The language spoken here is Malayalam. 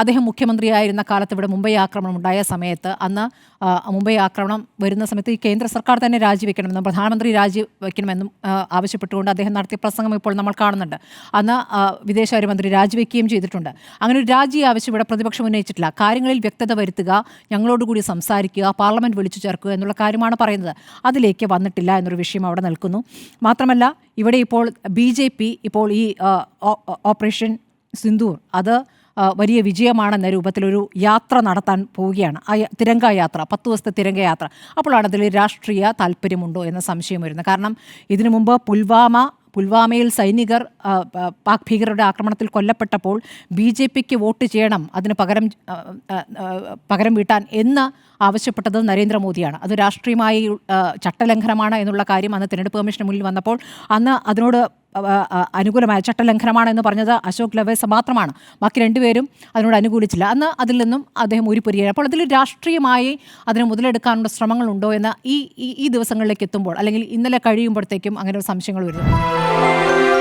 അദ്ദേഹം മുഖ്യമന്ത്രിയായിരുന്ന കാലത്ത് ഇവിടെ മുംബൈ ആക്രമണം ഉണ്ടായ സമയത്ത് അന്ന് മുംബൈ ആക്രമണം വരുന്ന സമയത്ത് ഈ കേന്ദ്ര സർക്കാർ തന്നെ രാജിവെക്കണമെന്നും പ്രധാനമന്ത്രി രാജിവെക്കണമെന്നും ആവശ്യപ്പെട്ടുകൊണ്ട് അദ്ദേഹം നടത്തിയ പ്രസംഗം ഇപ്പോൾ നമ്മൾ കാണുന്നുണ്ട്. അന്ന് വിദേശകാര്യമന്ത്രി രാജിവെക്കുകയും ചെയ്തിട്ടുണ്ട്. അങ്ങനെ ഒരു രാജി ആവശ്യം ഇവിടെ പ്രതിപക്ഷം ഉന്നയിച്ചിട്ടില്ല. കാര്യങ്ങളിൽ വ്യക്തത വരുത്തുക, ഞങ്ങളോടുകൂടി സംസാരിക്കുക, പാർലമെന്റ് വിളിച്ചു ചേർക്കുക എന്നുള്ള കാര്യമാണ് പറയുന്നത്. അതിലേക്ക് വന്നിട്ടില്ല എന്നൊരു വിഷയം അവിടെ നിൽക്കുന്നു. മാത്രമല്ല ഇവിടെ ഇപ്പോൾ BJP ഇപ്പോൾ ഈ ഓപ്പറേഷൻ സിന്ദൂർ അത് വലിയ വിജയമാണെന്ന രൂപത്തിലൊരു യാത്ര നടത്താൻ പോവുകയാണ്. ആ തിരങ്ക യാത്ര, 10 ദിവസത്തെ തിരങ്ക യാത്ര. അപ്പോഴാണ് അതിൽ രാഷ്ട്രീയ താല്പര്യമുണ്ടോ എന്ന സംശയം വരുന്നത്. കാരണം ഇതിനു മുമ്പ് പുൽവാമയിൽ സൈനികർ പാക് ഭീകരരുടെ ആക്രമണത്തിൽ കൊല്ലപ്പെട്ടപ്പോൾ BJPക്ക് വോട്ട് ചെയ്യണം, അതിന് പകരം വീട്ടാൻ എന്ന് ആവശ്യപ്പെട്ടത് നരേന്ദ്രമോദിയാണ്. അത് രാഷ്ട്രീയമായി ചട്ടലംഘനമാണ് എന്നുള്ള കാര്യം അന്ന് തിരഞ്ഞെടുപ്പ് കമ്മീഷന് മുന്നിൽ വന്നപ്പോൾ അന്ന് അതിനോട് അനുകൂലമായ ചട്ടലംഘനമാണ് എന്ന് പറഞ്ഞത് അശോക് ലവേസ മാത്രമാണ്. ബാക്കി രണ്ടുപേരും അതിനോട് അനുകൂലിച്ചില്ല. അന്ന് അതിൽ നിന്നും അദ്ദേഹം ഉരുപൊരിയാണ്. അപ്പോൾ അതിൽ രാഷ്ട്രീയമായി അതിന് മുതലെടുക്കാനുള്ള ശ്രമങ്ങളുണ്ടോ എന്ന് ഈ ദിവസങ്ങളിലേക്ക് എത്തുമ്പോൾ അല്ലെങ്കിൽ ഇന്നലെ കഴിയുമ്പോഴത്തേക്കും അങ്ങനെ സംശയങ്ങൾ വരുന്നു.